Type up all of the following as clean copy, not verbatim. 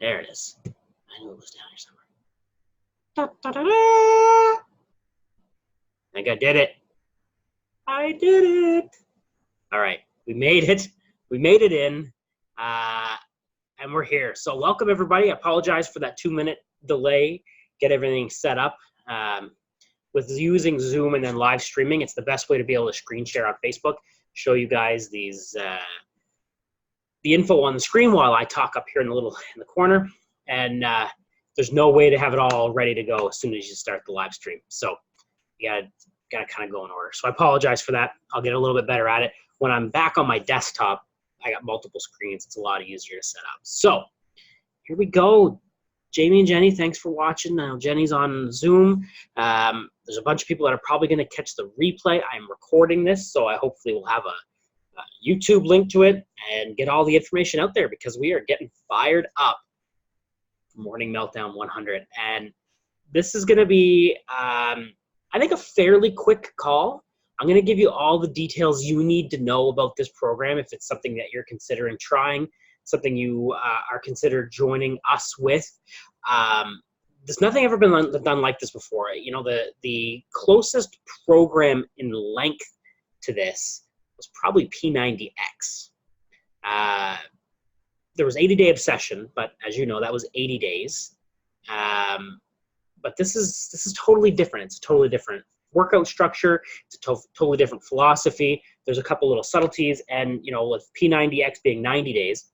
There it is. I knew it was down here somewhere. Da, da, da, da. I think I did it. I did it. All right. We made it. We made it in. And we're here. So welcome, everybody. I apologize for that 2-minute delay. Get everything set up. With using Zoom and then live streaming, it's the best way to be able to screen share on Facebook, show you guys these the info on the screen while I talk up here in the corner. And there's no way to have it all ready to go as soon as you start the live stream. So you gotta kind of go in order. So I apologize for that. I'll get a little bit better at it. When I'm back on my desktop, I got multiple screens. It's a lot easier to set up. So here we go. Jamie and Jenny, thanks for watching. Now Jenny's on Zoom. There's a bunch of people that are probably going to catch the replay. I'm recording this, so I hopefully will have a YouTube link to it and get all the information out there because we are getting fired up for Morning Meltdown 100. And this is going to be, I think, a fairly quick call. I'm going to give you all the details you need to know about this program if it's something that you're considering trying, something you are considered joining us with. There's nothing ever been done like this before. You know, the closest program in length to this was probably P90X. There was 80-day obsession, but as you know, that was 80 days. But this is totally different. It's a totally different workout structure. It's a totally different philosophy. There's a couple little subtleties, and you know, with P90X being 90 days,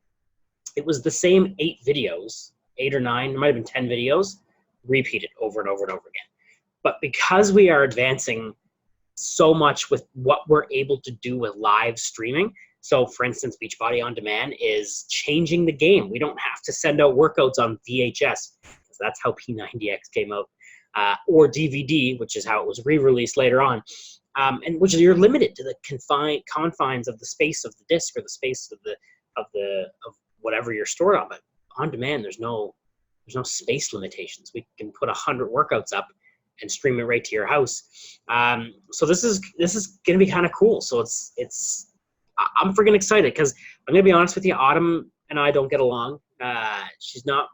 it was the same 8 videos, 8 or 9, it might have been 10 videos, repeated over and over and over again. But because we are advancing so much with what we're able to do with live streaming, so for instance, Beachbody On Demand is changing the game. We don't have to send out workouts on VHS, because that's how P90X came out, or DVD, which is how it was re-released later on. And which is, you're limited to the confines of the space of the disc or the space of whatever you're stored on. But on demand, there's no space limitations. We can put 100 workouts up and stream it right to your house. So this is going to be kind of cool. So I'm freaking excited because I'm going to be honest with you, Autumn and I don't get along. She's not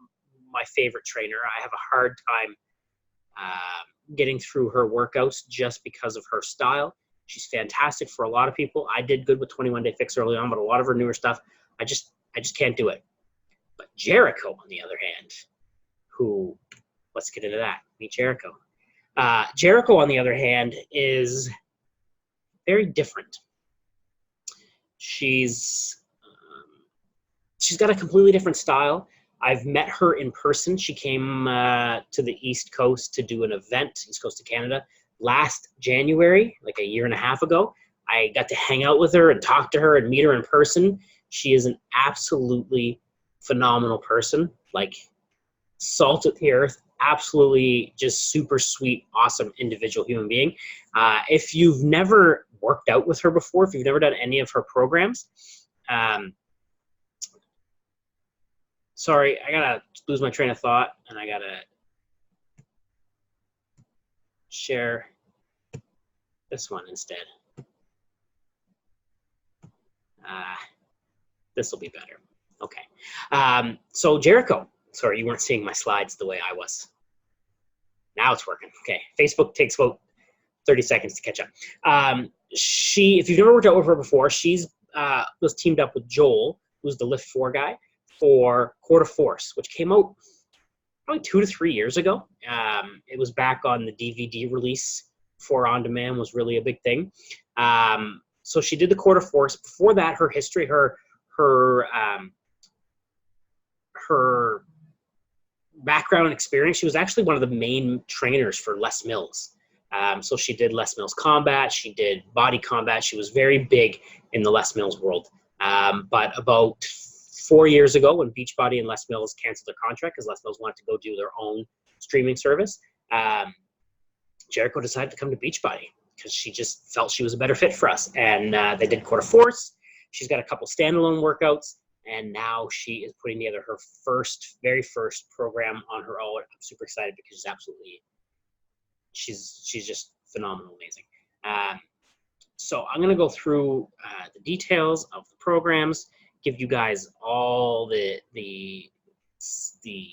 my favorite trainer. I have a hard time getting through her workouts just because of her style. She's fantastic for a lot of people. I did good with 21 Day Fix early on, but a lot of her newer stuff, I just can't do it. But Jericho, on the other hand, let's get into that. Meet Jericho. Jericho, on the other hand, is very different. She's got a completely different style. I've met her in person. She came to the East Coast to do an event, East Coast of Canada, last January, like a year and a half ago. I got to hang out with her and talk to her and meet her in person. She is an absolutely phenomenal person, like salt of the earth, absolutely just super sweet, awesome individual human being. If you've never worked out with her before, if you've never done any of her programs, sorry, I gotta lose my train of thought and I gotta share this one instead. This will be better. Okay. So Jericho, sorry, you weren't seeing my slides the way I was. Now it's working. Okay. Facebook takes about 30 seconds to catch up. If you've never worked out with her before, she's was teamed up with Joel, who's the Lift 4 guy, for Core de Force, which came out probably 2 to 3 years ago. It was back on the DVD release for On Demand was really a big thing. So she did the Core de Force. Before that, her history, her background and experience, she was actually one of the main trainers for Les Mills. So she did Les Mills Combat, she did Body Combat. She was very big in the Les Mills world. But about 4 years ago, when Beachbody and Les Mills canceled their contract because Les Mills wanted to go do their own streaming service, Jericho decided to come to Beachbody because she just felt she was a better fit for us. And they did Core de Force. She's got a couple standalone workouts, and now she is putting together her very first program on her own. I'm super excited because she's just phenomenal, amazing. So I'm going to go through the details of the programs, give you guys all the the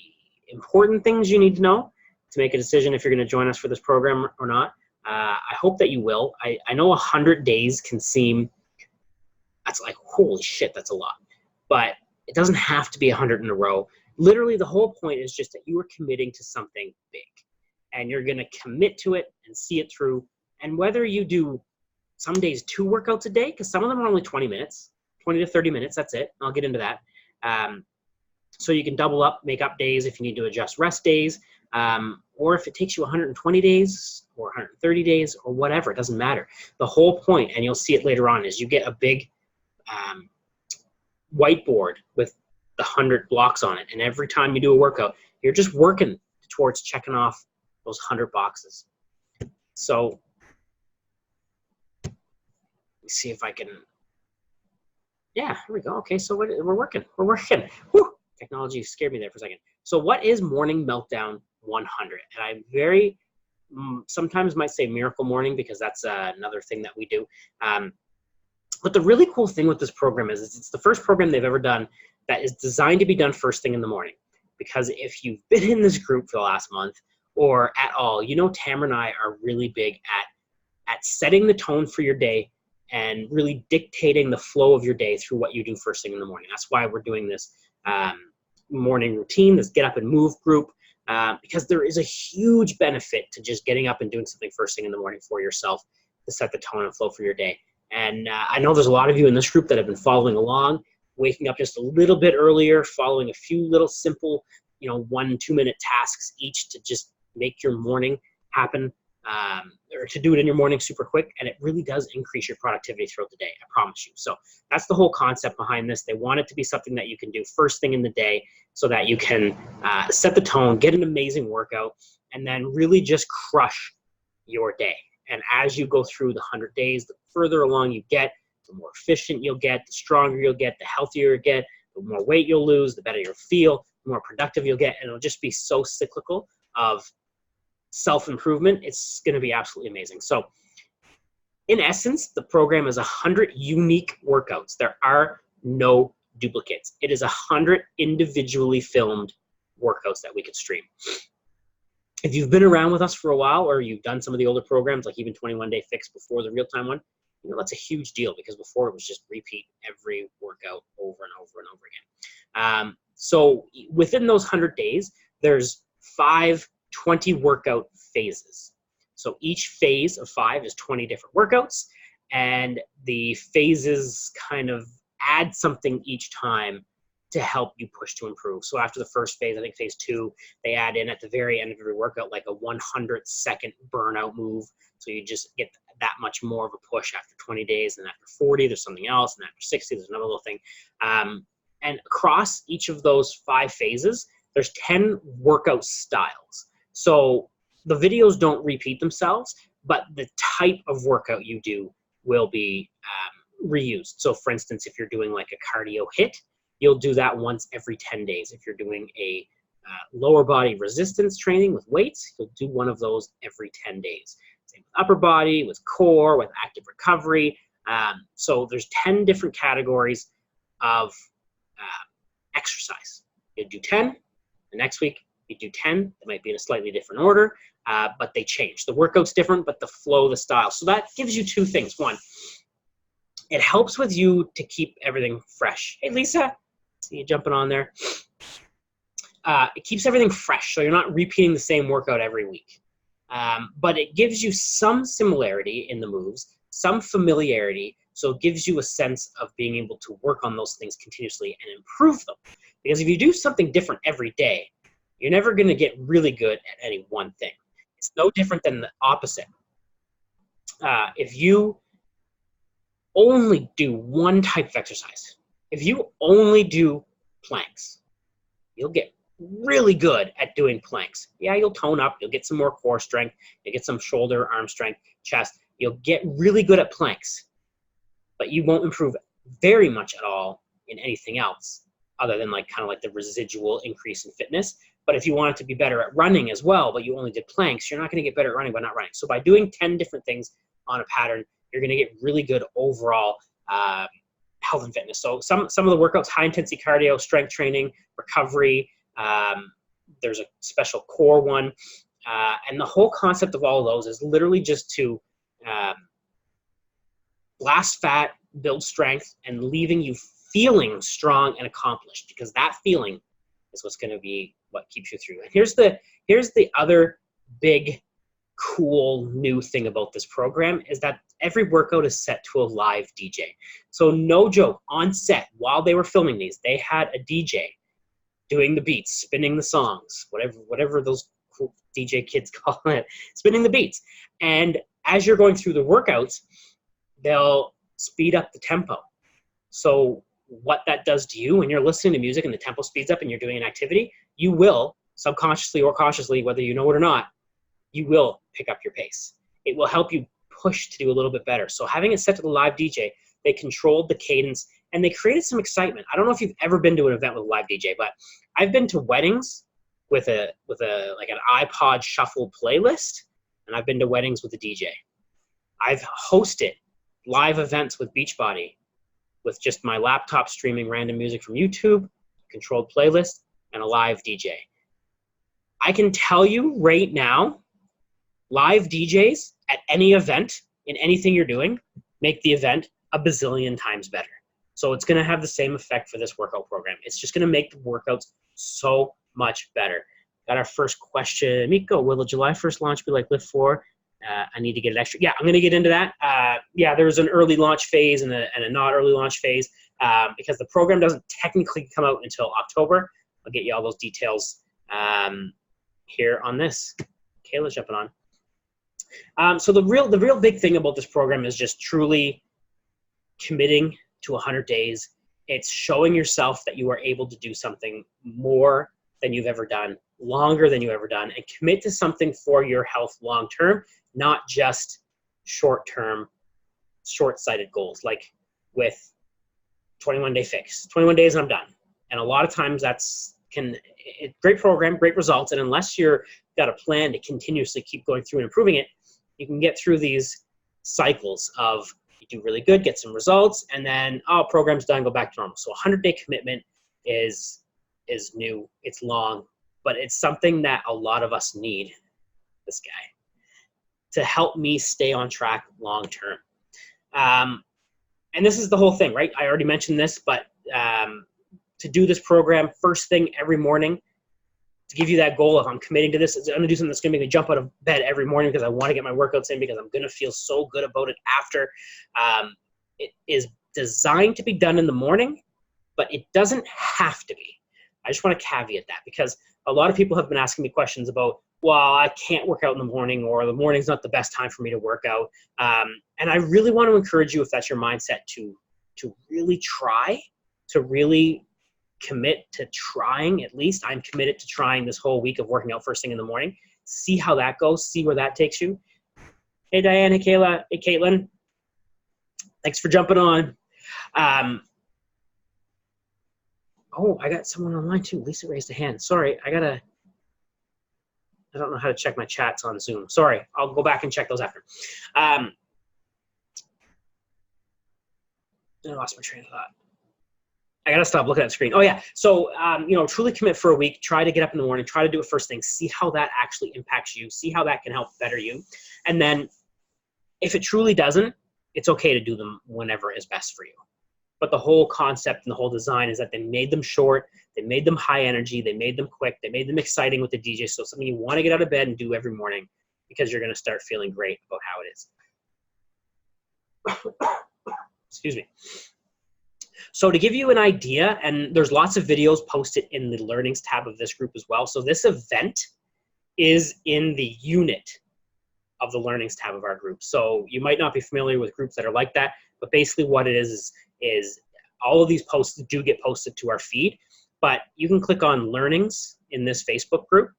important things you need to know to make a decision if you're going to join us for this program or not. I hope that you will. I know 100 days can seem, that's like, holy shit, that's a lot. But it doesn't have to be 100 in a row. Literally, the whole point is just that you are committing to something big. And you're going to commit to it and see it through. And whether you do some days 2 workouts a day, because some of them are only 20 minutes, 20 to 30 minutes, that's it. I'll get into that. So you can double up, make up days if you need to adjust rest days. Or if it takes you 120 days or 130 days or whatever, it doesn't matter. The whole point, and you'll see it later on, is you get a big whiteboard with the 100 blocks on it. And every time you do a workout, you're just working towards checking off those 100 boxes. So let me see if I can, yeah, here we go. Okay, so we're working. Whew. Technology scared me there for a second. So what is Morning Meltdown 100? And I very sometimes might say Miracle Morning because that's another thing that we do. But the really cool thing with this program is it's the first program they've ever done that is designed to be done first thing in the morning. Because if you've been in this group for the last month or at all, you know Tamara and I are really big at setting the tone for your day and really dictating the flow of your day through what you do first thing in the morning. That's why we're doing this morning routine, this get up and move group, because there is a huge benefit to just getting up and doing something first thing in the morning for yourself to set the tone and flow for your day. And I know there's a lot of you in this group that have been following along, waking up just a little bit earlier, following a few little simple, 1-2 minute tasks each to just make your morning happen, or to do it in your morning super quick. And it really does increase your productivity throughout the day, I promise you. So that's the whole concept behind this. They want it to be something that you can do first thing in the day so that you can set the tone, get an amazing workout, and then really just crush your day. And as you go through the 100 days, the further along you get, the more efficient you'll get, the stronger you'll get, the healthier you'll get, the more weight you'll lose, the better you'll feel, the more productive you'll get. And it'll just be so cyclical of self-improvement. It's going to be absolutely amazing. So in essence, the program is 100 unique workouts. There are no duplicates. It is 100 individually filmed workouts that we could stream. If you've been around with us for a while, or you've done some of the older programs, like even 21 Day Fix before the real-time one, that's a huge deal because before it was just repeat every workout over and over and over again. So within those 100 days, there's 5 20 workout phases. So each phase of 5 is 20 different workouts, and the phases kind of add something each time to help you push to improve. So after the first phase, I think phase 2, they add in at the very end of every workout like a 100-second burnout move. So you just get that much more of a push after 20 days, and after 40, there's something else, and after 60, there's another little thing. And across each of those 5 phases, there's 10 workout styles. So the videos don't repeat themselves, but the type of workout you do will be reused. So for instance, if you're doing like a cardio HIIT, you'll do that once every 10 days. If you're doing a lower body resistance training with weights, you'll do one of those every 10 days. Same with upper body, with core, with active recovery. So there's 10 different categories of exercise. You do 10, the next week you do 10. It might be in a slightly different order, but they change. The workout's different, but the flow, the style. So that gives you 2 things. One, it helps with you to keep everything fresh. Hey, Lisa, see you jumping on there. It keeps everything fresh, so you're not repeating the same workout every week. But it gives you some similarity in the moves, some familiarity, so it gives you a sense of being able to work on those things continuously and improve them. Because if you do something different every day, you're never going to get really good at any one thing. It's no different than the opposite. If you only do one type of exercise, if you only do planks, you'll get really good at doing planks. Yeah, you'll tone up, you'll get some more core strength, you'll get some shoulder, arm strength, chest. You'll get really good at planks, but you won't improve very much at all in anything else other than like kind of like the residual increase in fitness. But if you wanted to be better at running as well, but you only did planks, you're not going to get better at running by not running. So by doing 10 different things on a pattern, you're going to get really good overall health and fitness. So some of the workouts, high intensity cardio, strength training, recovery, There's a special core one. And the whole concept of all of those is literally just to blast fat, build strength, and leaving you feeling strong and accomplished, because that feeling is what's going to be what keeps you through. And here's the other big, cool new thing about this program is that every workout is set to a live DJ. So no joke, on set, while they were filming these, they had a DJ doing the beats, spinning the songs, whatever those cool DJ kids call it, spinning the beats. And as you're going through the workouts, they'll speed up the tempo. So what that does to you when you're listening to music and the tempo speeds up and you're doing an activity, you will, subconsciously or cautiously, whether you know it or not, you will pick up your pace. It will help you push to do a little bit better. So having it set to the live DJ, they controlled the cadence and they created some excitement. I don't know if you've ever been to an event with a live DJ, but I've been to weddings with a like an iPod shuffle playlist, and I've been to weddings with a DJ. I've hosted live events with Beachbody with just my laptop streaming random music from YouTube, controlled playlist, and a live DJ. I can tell you right now, live DJs at any event, in anything you're doing, make the event a bazillion times better. So it's going to have the same effect for this workout program. It's just going to make the workouts so much better. Got our first question. Miko, will the July 1st launch be like Lift 4? I need to get an extra. Yeah, I'm going to get into that. Yeah, there's an early launch phase and a not early launch phase because the program doesn't technically come out until October. I'll get you all those details here on this. Kayla's jumping on. So the real big thing about this program is just truly committing to 100 days. It's showing yourself that you are able to do something more than you've ever done, longer than you've ever done, and commit to something for your health long term, not just short term, short-sighted goals like with 21 Day Fix. 21 days and I'm done. And a lot of times great program, great results, and unless you've got a plan to continuously keep going through and improving it, you can get through these cycles of you do really good, get some results, and then, oh, program's done, go back to normal. So a 100-day commitment is new, it's long, but it's something that a lot of us need, this guy, to help me stay on track long term. And this is the whole thing, right? I already mentioned this, but to do this program first thing every morning, to give you that goal of I'm committing to this, I'm going to do something that's going to make me jump out of bed every morning because I want to get my workouts in because I'm going to feel so good about it after. It is designed to be done in the morning, but it doesn't have to be. I just want to caveat that because a lot of people have been asking me questions about, well, I can't work out in the morning, or the morning's not the best time for me to work out. And I really want to encourage you, if that's your mindset, to really try, to really commit to trying. At least I'm committed to trying this whole week of working out first thing in the morning. See how that goes. See where that takes you. Hey, Diane. Hey, Kayla. Hey, Caitlin. Thanks for jumping on. Oh, I got someone online too. Lisa raised a hand. Sorry, I don't know how to check my chats on Zoom. Sorry, I'll go back and check those after. I lost my train of thought. I gotta stop looking at the screen. Oh yeah, so truly commit for a week. Try to get up in the morning. Try to do it first thing. See how that actually impacts you. See how that can help better you. And then, if it truly doesn't, it's okay to do them whenever is best for you. But the whole concept and the whole design is that they made them short, they made them high energy, they made them quick, they made them exciting with the DJ. So something you want to get out of bed and do every morning because you're going to start feeling great about how it is. Excuse me. So to give you an idea, and there's lots of videos posted in the learnings tab of this group as well. So this event is in the unit of the learnings tab of our group. So you might not be familiar with groups that are like that, but basically what it is all of these posts do get posted to our feed, but you can click on learnings in this Facebook group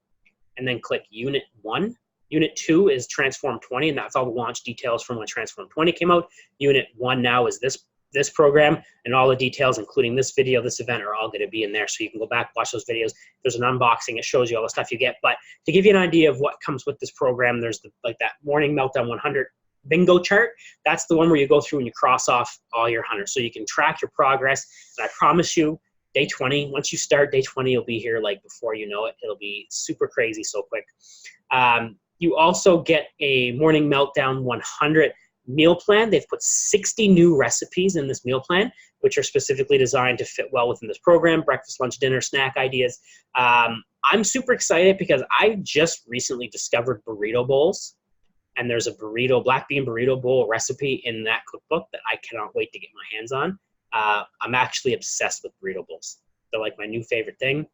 and then click unit 1. Unit 2 is Transform 20, and that's all the launch details from when Transform 20 came out. Unit 1 now is this program, and all the details, including this video, this event, are all going to be in there. So you can go back, watch those videos. There's an unboxing. It shows you all the stuff you get. But to give you an idea of what comes with this program, there's like that Morning Meltdown 100 bingo chart. That's the one where you go through and you cross off all your 100. So you can track your progress. And I promise you, day 20. Once you start day 20, you'll be here like before you know it. It'll be super crazy so quick. You also get a Morning Meltdown 100 meal plan. They've put 60 new recipes in this meal plan, which are specifically designed to fit well within this program: breakfast, lunch, dinner, snack ideas. I'm super excited because I just recently discovered burrito bowls, and there's a black bean burrito bowl recipe in that cookbook that I cannot wait to get my hands on. I'm actually obsessed with burrito bowls. They're like my new favorite thing.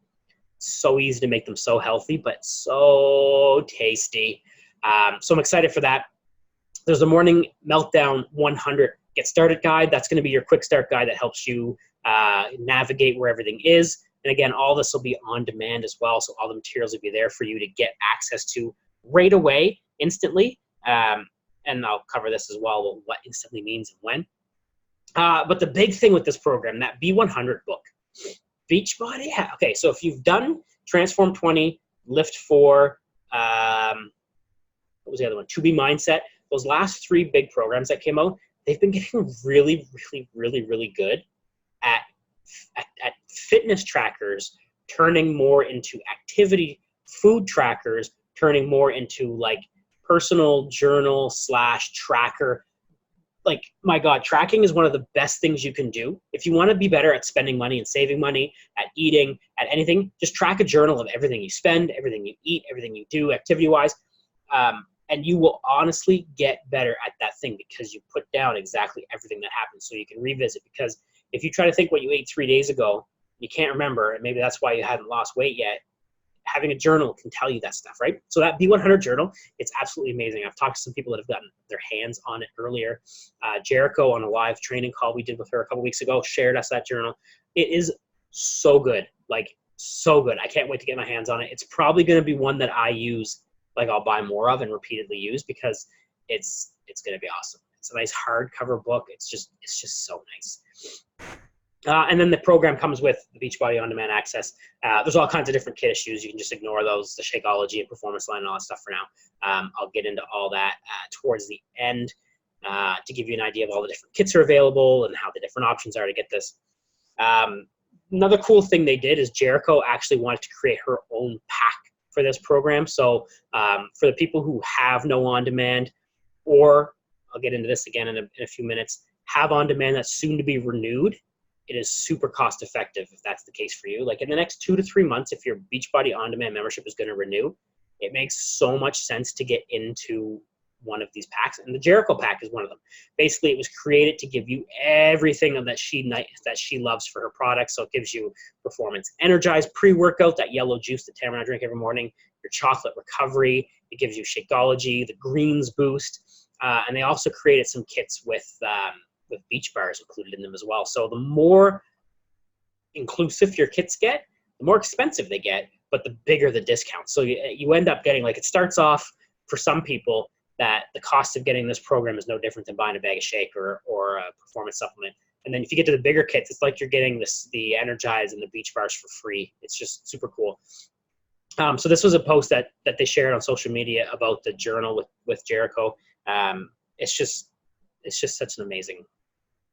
So easy to make them, so healthy, but so tasty. So I'm excited for that. There's the Morning Meltdown 100 Get Started Guide. That's going to be your quick start guide that helps you navigate where everything is. And again, all this will be on demand as well. So all the materials will be there for you to get access to right away, instantly. And I'll cover this as well, what instantly means and when. But the big thing with this program, that B100 book, Beachbody. Okay, so if you've done Transform 20, Lift 4, what was the other one? 2B Mindset. Those last 3 big programs that came out, they've been getting really, really, really, really good at fitness trackers turning more into activity, food trackers turning more into like personal journal / tracker. Like, my God, tracking is one of the best things you can do. If you want to be better at spending money and saving money, at eating, at anything, just track a journal of everything you spend, everything you eat, everything you do activity-wise. And you will honestly get better at that thing because you put down exactly everything that happens so you can revisit. Because if you try to think what you ate 3 days ago, you can't remember, and maybe that's why you haven't lost weight yet. Having a journal can tell you that stuff, right? So that B100 journal, it's absolutely amazing. I've talked to some people that have gotten their hands on it earlier. Jericho, on a live training call we did with her a couple weeks ago, shared us that journal. It is so good, like so good. I can't wait to get my hands on it. It's probably going to be one that I use, like I'll buy more of and repeatedly use, because it's going to be awesome. It's a nice hardcover book. It's just so nice. And then the program comes with the Beachbody On Demand access. There's all kinds of different kit issues. You can just ignore those, the Shakeology and Performance Line and all that stuff for now. I'll get into all that towards the end to give you an idea of all the different kits are available and how the different options are to get this. Another cool thing they did is Jericho actually wanted to create her own pack for this program. So for the people who have no on-demand, or I'll get into this again in a few minutes, have on-demand that's soon to be renewed, it is super cost effective if that's the case for you. Like in the next 2 to 3 months, if your Beachbody On Demand membership is going to renew, it makes so much sense to get into one of these packs. And the Jericho pack is one of them. Basically, it was created to give you everything that she loves for her products. So it gives you Performance Energized pre-workout, that yellow juice that Tamara and I drink every morning, your chocolate recovery. It gives you Shakeology, the greens boost. And they also created some kits with beach bars included in them as well. So the more inclusive your kits get, the more expensive they get, but the bigger the discount. So you end up getting, like, it starts off for some people that the cost of getting this program is no different than buying a bag of shake or a performance supplement. And then if you get to the bigger kits, it's like you're getting the Energize and the beach bars for free. It's just super cool. So this was a post that they shared on social media about the journal with Jericho. It's just such an amazing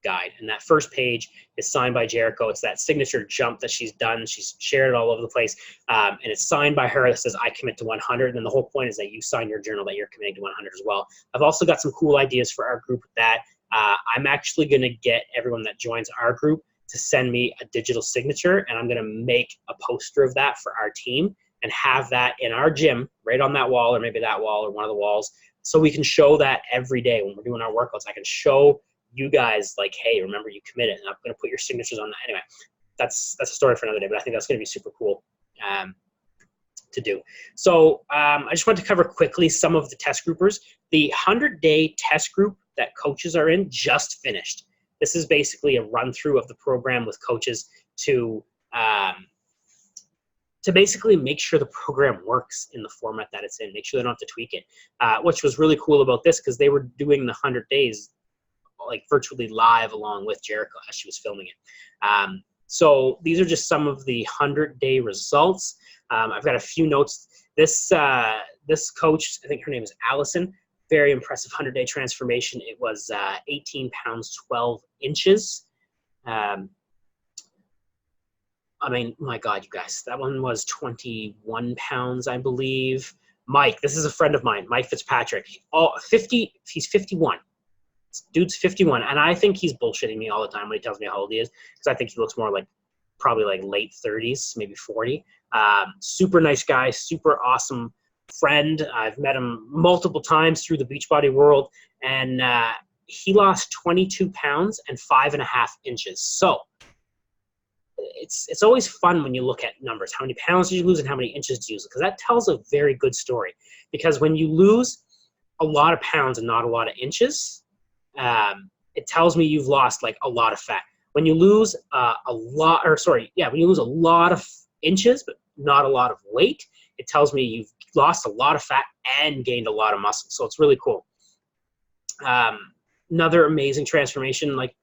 guide. And that first page is signed by Jericho. It's that signature jump that she's done. She's shared it all over the place. And it's signed by her that says, I commit to 100. And then the whole point is that you sign your journal that you're committing to 100 as well. I've also got some cool ideas for our group with that. I'm actually going to get everyone that joins our group to send me a digital signature, and I'm going to make a poster of that for our team and have that in our gym, right on that wall, or maybe that wall or one of the walls, so we can show that every day when we're doing our workouts. I can show you guys, like, hey, remember you committed, and I'm going to put your signatures on that. Anyway, that's a story for another day, but I think that's going to be super cool to do. So I just want to cover quickly some of the test groupers. The 100-day test group that coaches are in just finished. This is basically a run through of the program with coaches to basically make sure the program works in the format that it's in, make sure they don't have to tweak it, which was really cool about this, because they were doing the 100 days like virtually live along with Jericho as she was filming it. So these are just some of the 100-day results. I've got a few notes. This coach, I think her name is Allison, very impressive 100-day transformation. It was 18 pounds, 12 inches. I mean, my God, you guys, that one was 21 pounds, I believe. Mike, this is a friend of mine, Mike Fitzpatrick. He's 51. This dude's 51, and I think he's bullshitting me all the time when he tells me how old he is, because I think he looks more like probably like late 30s, maybe 40. Super nice guy, super awesome friend. I've met him multiple times through the Beachbody world, and he lost 22 pounds and 5.5 inches. So it's always fun when you look at numbers. How many pounds did you lose and how many inches did you lose? Because that tells a very good story. Because when you lose a lot of pounds and not a lot of inches, it tells me you've lost like a lot of fat. When you lose when you lose a lot of inches but not a lot of weight, it tells me you've lost a lot of fat and gained a lot of muscle. So it's really cool. Another amazing transformation, like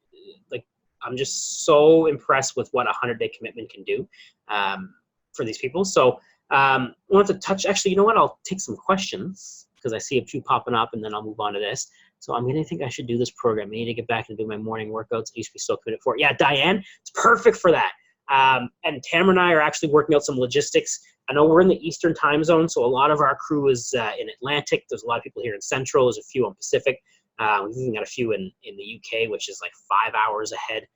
I'm just so impressed with what a 100-day commitment can do for these people. So I want to touch, actually, you know what? I'll take some questions because I see a few popping up, and then I'll move on to this. So I'm going to think I should do this program. I need to get back and do my morning workouts. I used to be so committed for it. Yeah, Diane, it's perfect for that. And Tamara and I are actually working out some logistics. I know we're in the Eastern time zone, so a lot of our crew is in Atlantic. There's a lot of people here in Central. There's a few on Pacific. We've even got a few in the UK, which is like 5 hours ahead.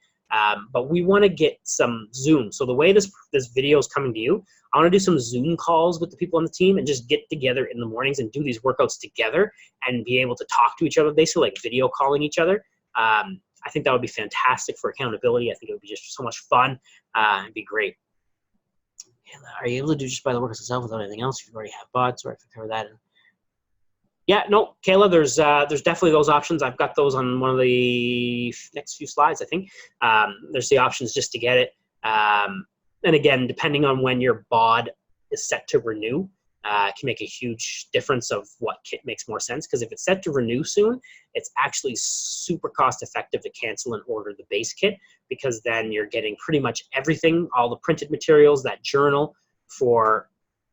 But we want to get some Zoom. So the way this video is coming to you, I want to do some Zoom calls with the people on the team and just get together in the mornings and do these workouts together and be able to talk to each other, basically like video calling each other. I think that would be fantastic for accountability. I think it would be just so much fun. It'd be great. Are you able to do just by the workouts itself without anything else? You already have bots, or if I cover that. Yeah, no, Kayla, there's definitely those options. I've got those on one of the next few slides, I think. There's the options just to get it. And again, depending on when your bod is set to renew, can make a huge difference of what kit makes more sense. Because if it's set to renew soon, it's actually super cost effective to cancel and order the base kit, because then you're getting pretty much everything, all the printed materials, that journal, for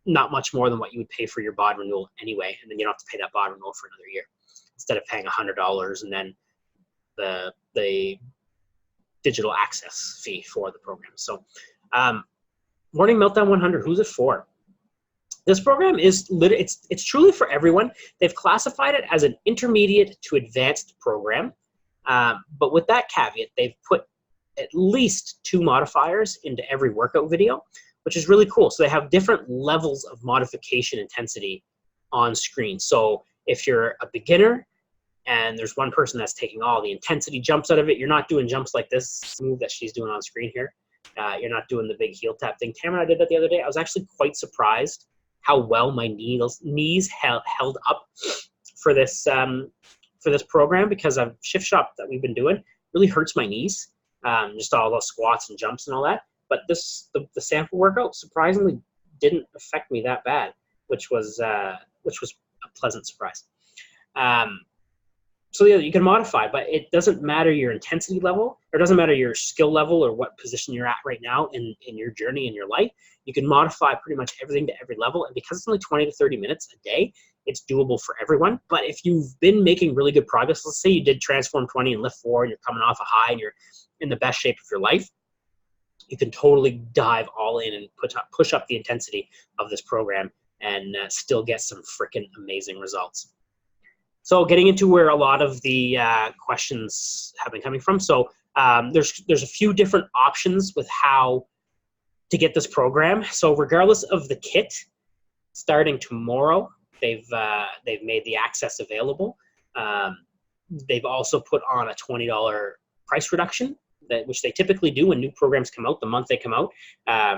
not much more than what you would pay for your bod renewal anyway. And then you don't have to pay that bod renewal for another year, instead of paying $100 and then the digital access fee for the program. So Morning Meltdown 100, who's it for? This program is it's truly for everyone. They've classified it as an intermediate to advanced program. But with that caveat, they've put at least 2 modifiers into every workout video, which is really cool. So they have different levels of modification intensity on screen. So if you're a beginner and there's one person that's taking all the intensity jumps out of it, you're not doing jumps like this move that she's doing on screen here. You're not doing the big heel tap thing. Tamara and I did that the other day. I was actually quite surprised how well my knees held up for this program, because of shift shop that we've been doing really hurts my knees, just all those squats and jumps and all that. But the sample workout surprisingly didn't affect me that bad, which was a pleasant surprise. So yeah, you can modify, but it doesn't matter your intensity level, or it doesn't matter your skill level or what position you're at right now in your journey in your life. You can modify pretty much everything to every level. And because it's only 20 to 30 minutes a day, it's doable for everyone. But if you've been making really good progress, let's say you did Transform 20 and Lift 4 and you're coming off a high and you're in the best shape of your life, you can totally dive all in and push up the intensity of this program and still get some freaking amazing results. So getting into where a lot of the questions have been coming from. So there's a few different options with how to get this program. So regardless of the kit, starting tomorrow, they've made the access available. They've also put on a $20 price reduction, which they typically do when new programs come out, the month they come out.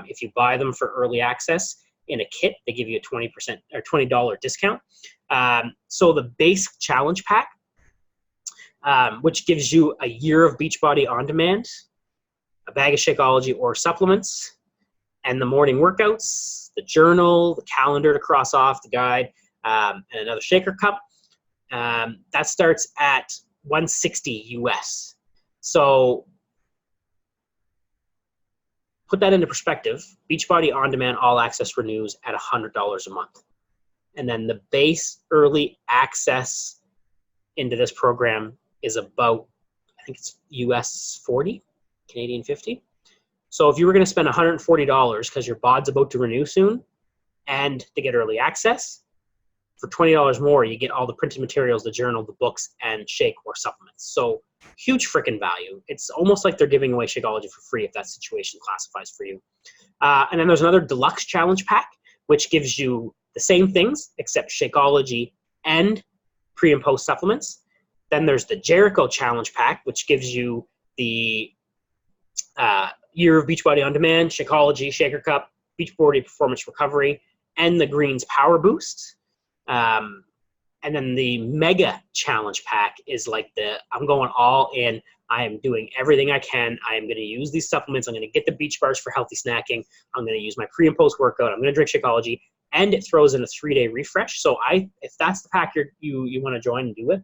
If you buy them for early access in a kit, they give you a 20% or $20 discount. So the base challenge pack, which gives you a year of Beachbody on demand, a bag of Shakeology or supplements, and the morning workouts, the journal, the calendar to cross off, the guide, and another shaker cup. That starts at $160 US. So put that into perspective. Beachbody On Demand All Access renews at $100 a month. And then the base early access into this program is about, I think it's US 40, Canadian 50. So if you were going to spend $140 because your bod's about to renew soon and to get early access, for $20 more, you get all the printed materials, the journal, the books, and Shake or supplements. So huge freaking value. It's almost like they're giving away Shakeology for free if that situation classifies for you. And then there's another deluxe challenge pack, which gives you the same things except Shakeology and pre and post supplements. Then there's the Jericho challenge pack, which gives you the Year of Beachbody On Demand, Shakeology, Shaker Cup, Beachbody Performance Recovery, and the Greens Power Boost. And then the Mega Challenge Pack is like I'm going all in. I am doing everything I can. I am going to use these supplements. I'm going to get the beach bars for healthy snacking. I'm going to use my pre and post workout. I'm going to drink Shakeology, and it throws in a 3-day refresh. So if that's the pack you want to join and do it,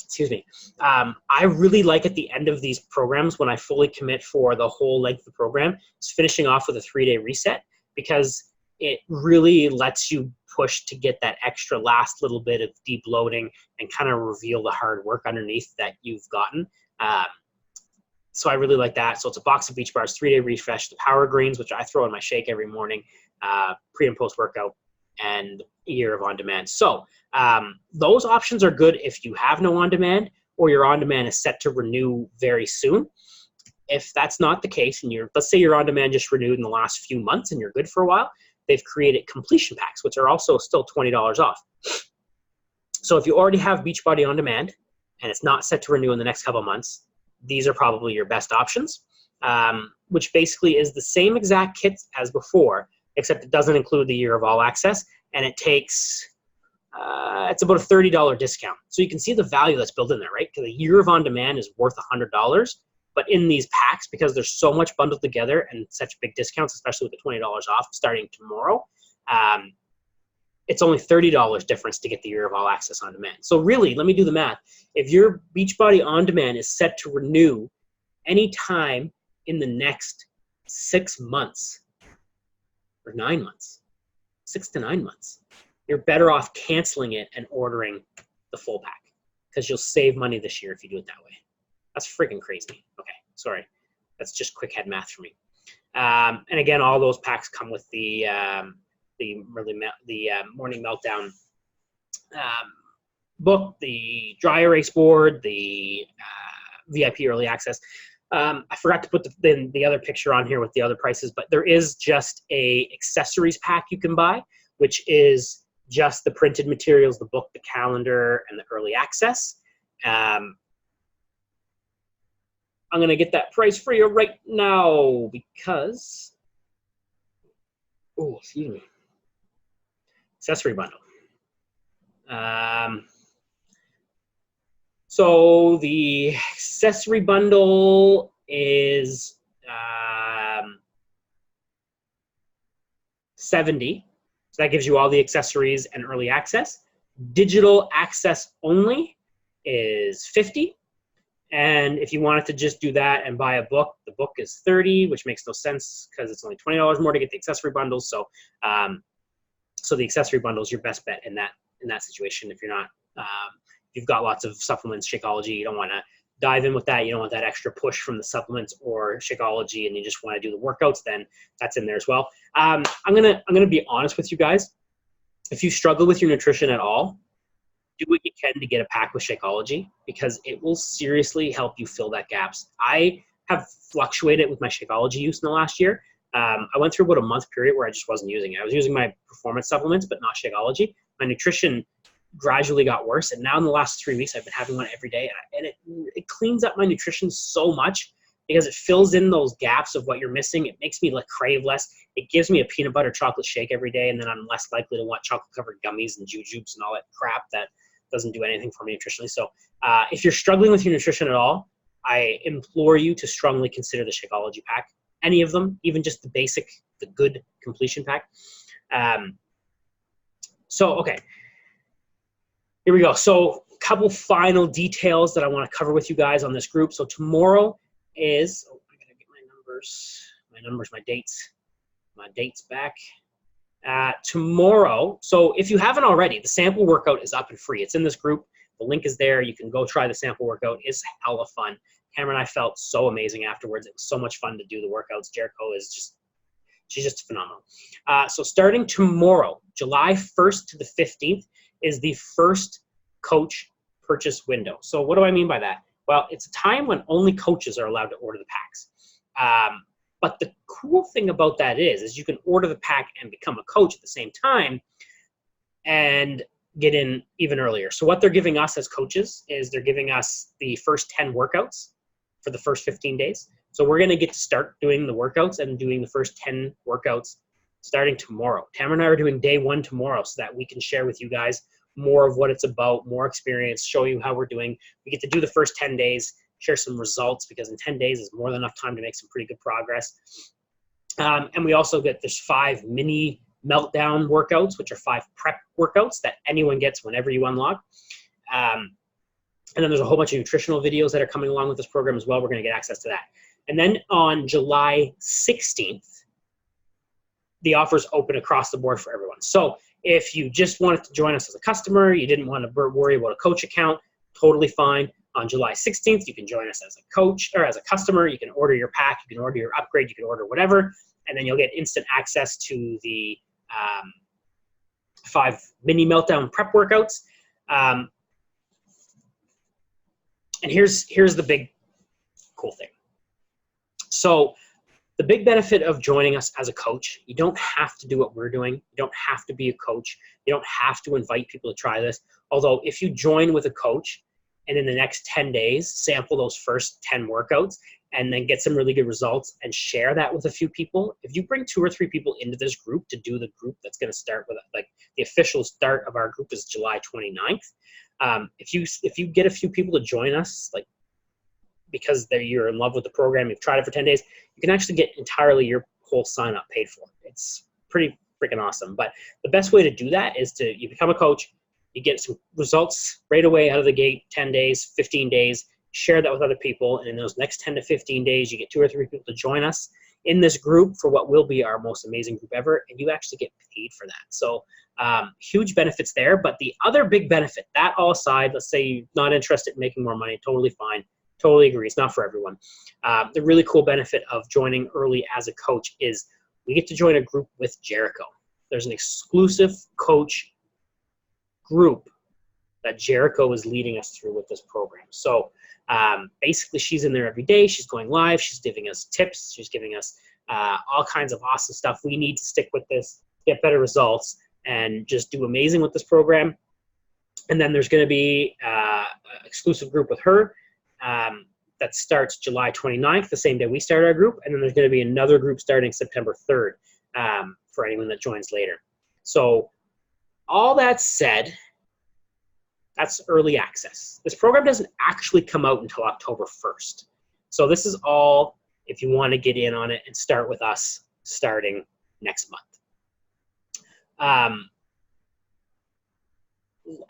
excuse me. I really like at the end of these programs when I fully commit for the whole length of the program, is finishing off with a 3-day reset, because it really lets you push to get that extra last little bit of deep loading and kind of reveal the hard work underneath that you've gotten. So I really like that. So it's a box of beach bars, 3-day refresh, the Power Greens, which I throw in my shake every morning, pre and post workout, and Year of On Demand. So those options are good if you have no on demand or your on demand is set to renew very soon. If that's not the case, and let's say your on demand just renewed in the last few months and you're good for a while, they've created completion packs, which are also still $20 off. So if you already have Beachbody On Demand and it's not set to renew in the next couple of months, these are probably your best options, which basically is the same exact kit as before, except it doesn't include the Year of All Access, and it takes, it's about a $30 discount. So you can see the value that's built in there, right? Because the Year of On Demand is worth $100, but in these packs, because there's so much bundled together and such big discounts, especially with the $20 off starting tomorrow, it's only $30 difference to get the Year of All Access On Demand. So really, let me do the math. If your Beachbody On Demand is set to renew anytime in the next 6 months, or 9 months, 6 to 9 months, you're better off canceling it and ordering the full pack, because you'll save money this year if you do it that way. That's freaking crazy. Okay, sorry. That's just quick head math for me. And again, all those packs come with the Morning Meltdown book, the dry erase board, the VIP early access. I forgot to put the other picture on here with the other prices, but there is just a accessories pack you can buy, which is just the printed materials, the book, the calendar, and the early access. I'm going to get that price for you right now because, oh, excuse me, accessory bundle. So the accessory bundle is $70. So that gives you all the accessories and early access. Digital access only is $50. And if you wanted to just do that and buy a book, the book is $30, which makes no sense because it's only $20 more to get the accessory bundles. So, so the accessory bundle is your best bet in that situation. If you're not, you've got lots of supplements, Shakeology, you don't want to dive in with that. You don't want that extra push from the supplements or Shakeology, and you just want to do the workouts. Then that's in there as well. I'm gonna be honest with you guys. If you struggle with your nutrition at all, do what you can to get a pack with Shakeology, because it will seriously help you fill that gaps. I have fluctuated with my Shakeology use in the last year. I went through about a month period where I just wasn't using it. I was using my performance supplements, but not Shakeology. My nutrition gradually got worse, and now in the last 3 weeks, I've been having one every day, and it cleans up my nutrition so much because it fills in those gaps of what you're missing. It makes me crave less. It gives me a peanut butter chocolate shake every day, and then I'm less likely to want chocolate-covered gummies and jujubes and all that crap that doesn't do anything for me nutritionally. So if you're struggling with your nutrition at all, I implore you to strongly consider the Shakeology pack. Any of them, even just the basic, the good completion pack. So, okay. Here we go. So a couple final details that I want to cover with you guys on this group. So tomorrow is, oh, I gotta get my dates back. Tomorrow, so if you haven't already, the sample workout is up and free. It's in this group. The link is there. You can go try the sample workout. It's hella fun. Tamara and I felt so amazing afterwards. It was so much fun to do the workouts. Jericho is just, she's just phenomenal. So starting tomorrow, July 1st to the 15th, is the first coach purchase window. So what do I mean by that? Well, it's a time when only coaches are allowed to order the packs. But the cool thing about that is you can order the pack and become a coach at the same time and get in even earlier. So what they're giving us as coaches is they're giving us the first 10 workouts for the first 15 days. So we're going to get to start doing the workouts and doing the first 10 workouts starting tomorrow. Tamara and I are doing day 1 tomorrow so that we can share with you guys more of what it's about, more experience, show you how we're doing. We get to do the first 10 days, share some results, because in 10 days is more than enough time to make some pretty good progress. And we also get, there's 5 mini meltdown workouts, which are 5 prep workouts that anyone gets whenever you unlock. And then there's a whole bunch of nutritional videos that are coming along with this program as well. We're going to get access to that. And then on July 16th, the offers open across the board for everyone. So if you just wanted to join us as a customer, you didn't want to worry about a coach account, totally fine. On July 16th, you can join us as a coach or as a customer. You can order your pack, you can order your upgrade, you can order whatever, and then you'll get instant access to the 5 mini meltdown prep workouts. And here's the big cool thing. So the big benefit of joining us as a coach, you don't have to do what we're doing. You don't have to be a coach. You don't have to invite people to try this. Although if you join with a coach and in the next 10 days, sample those first 10 workouts and then get some really good results and share that with a few people. If you bring 2 or 3 people into this group to do the group that's going to start with, like, the official start of our group is July 29th. If you get a few people to join us, like, because you're in love with the program, you've tried it for 10 days, you can actually get entirely your whole sign up paid for. It's pretty freaking awesome. But the best way to do that is you become a coach, you get some results right away out of the gate, 10 days, 15 days, share that with other people. And in those next 10 to 15 days, you get 2 or 3 people to join us in this group for what will be our most amazing group ever. And you actually get paid for that. So huge benefits there. But the other big benefit, that all aside, let's say you're not interested in making more money, totally fine. Totally agree. It's not for everyone. The really cool benefit of joining early as a coach is we get to join a group with Jericho. There's an exclusive coach group that Jericho is leading us through with this program. So basically she's in there every day. She's going live. She's giving us tips. She's giving us all kinds of awesome stuff. We need to stick with this, get better results, and just do amazing with this program. And then there's going to be an exclusive group with her that starts July 29th, the same day we start our group. And then there's going to be another group starting September 3rd for anyone that joins later. So all that said, that's early access. This program doesn't actually come out until October 1st. So this is all if you want to get in on it and start with us starting next month.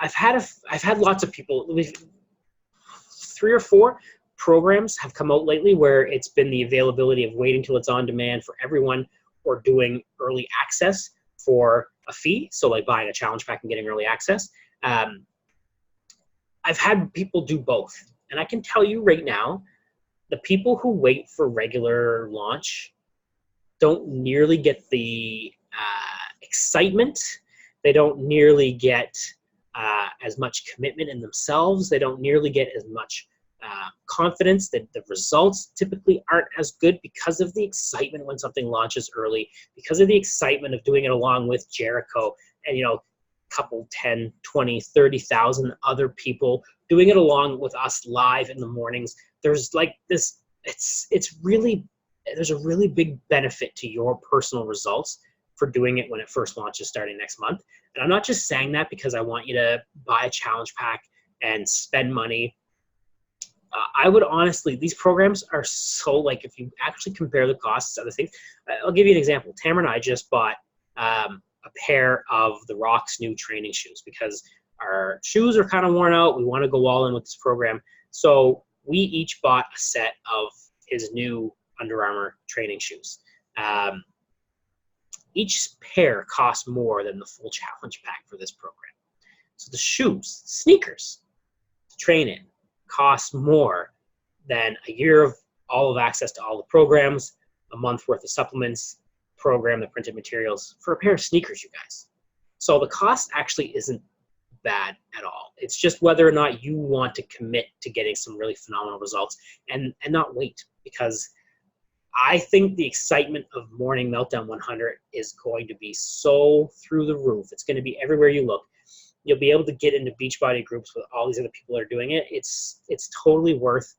I've had lots of people, 3 or 4 programs have come out lately where it's been the availability of waiting till it's on demand for everyone, or doing early access for a fee. So like buying a challenge pack and getting early access. I've had people do both. And I can tell you right now, the people who wait for regular launch don't nearly get the excitement. They don't nearly get as much commitment in themselves. They don't nearly get as much confidence. That the results typically aren't as good because of the excitement when something launches early, because of the excitement of doing it along with Jericho and, you know, couple 10, 20, 30,000 other people doing it along with us live in the mornings. There's like this, it's really, there's a really big benefit to your personal results for doing it when it first launches starting next month. And I'm not just saying that because I want you to buy a challenge pack and spend money. I would honestly, these programs are so, like, if you actually compare the costs to other things, I'll give you an example. Tamara and I just bought a pair of the Rock's new training shoes because our shoes are kind of worn out. We want to go all in with this program. So we each bought a set of his new Under Armour training shoes. Each pair costs more than the full challenge pack for this program. So the shoes, sneakers to train in, cost more then a year of all of access to all the programs, a month worth of supplements, program, the printed materials for a pair of sneakers, you guys. So the cost actually isn't bad at all. It's just whether or not you want to commit to getting some really phenomenal results and not wait, because I think the excitement of Morning Meltdown 100 is going to be so through the roof. It's going to be everywhere you look. You'll be able to get into Beachbody groups with all these other people that are doing it. It's totally worth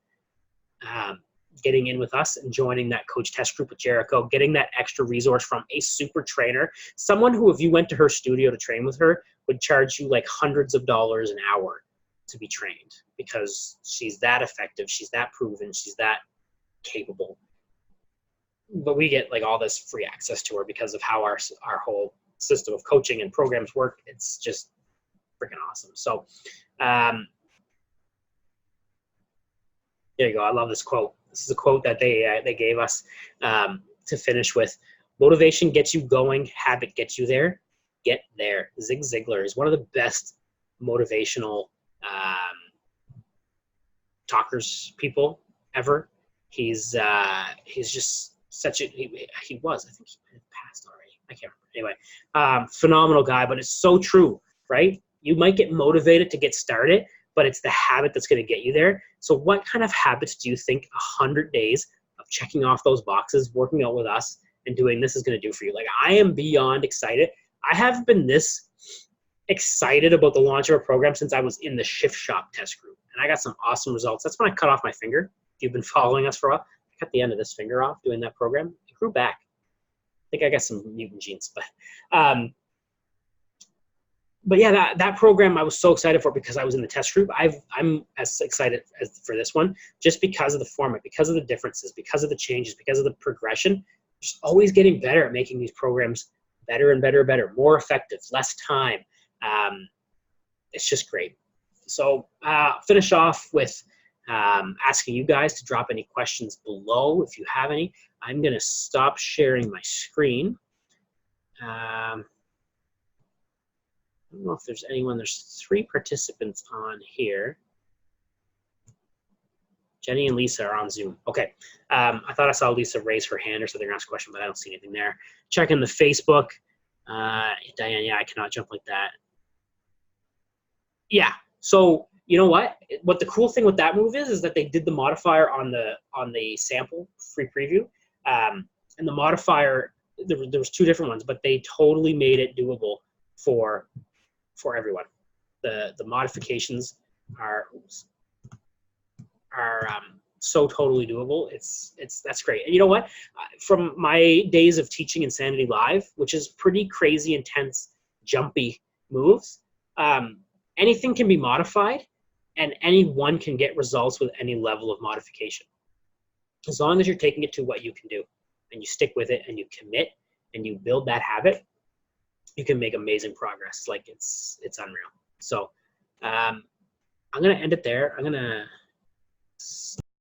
getting in with us and joining that coach test group with Jericho, getting that extra resource from a super trainer, someone who, if you went to her studio to train with her, would charge you like hundreds of dollars an hour to be trained, because she's that effective, she's that proven, she's that capable. But we get like all this free access to her because of how our whole system of coaching and programs work. It's just freaking awesome. So there you go. I love this quote. This is a quote that they gave us to finish with. Motivation gets you going. Habit gets you there. Get there. Zig Ziglar is one of the best motivational talkers people ever. He's just such a he was. I think he passed already. I can't remember. Anyway, phenomenal guy, but it's so true, right? You might get motivated to get started, but it's the habit that's going to get you there. So what kind of habits do you think 100 days of checking off those boxes, working out with us, and doing this is going to do for you? Like, I am beyond excited. I haven't been this excited about the launch of a program since I was in the Shift Shop test group, and I got some awesome results. That's when I cut off my finger. If you've been following us for a while, I cut the end of this finger off doing that program. It grew back. I think I got some mutant genes, but yeah, that program I was so excited for because I was in the test group. I'm as excited as for this one, just because of the format, because of the differences, because of the changes, because of the progression. Just always getting better at making these programs better and better and better, more effective, less time. It's just great. So finish off with asking you guys to drop any questions below if you have any. I'm going to stop sharing my screen. I don't know if there's anyone. There's 3 participants on here. Jenny and Lisa are on Zoom. Okay. I thought I saw Lisa raise her hand or something or ask a question, but I don't see anything there. Checking the Facebook. Diane, yeah, I cannot jump like that. Yeah. So you know what? What the cool thing with that move is that they did the modifier on the sample free preview, and the modifier there was 2 different ones, but they totally made it doable for everyone. The modifications are so totally doable. That's great. And you know what? From my days of teaching Insanity Live, which is pretty crazy, intense, jumpy moves, anything can be modified, and anyone can get results with any level of modification. As long as you're taking it to what you can do, and you stick with it, and you commit, and you build that habit, you can make amazing progress. Like it's unreal. So I'm gonna end it there. I'm gonna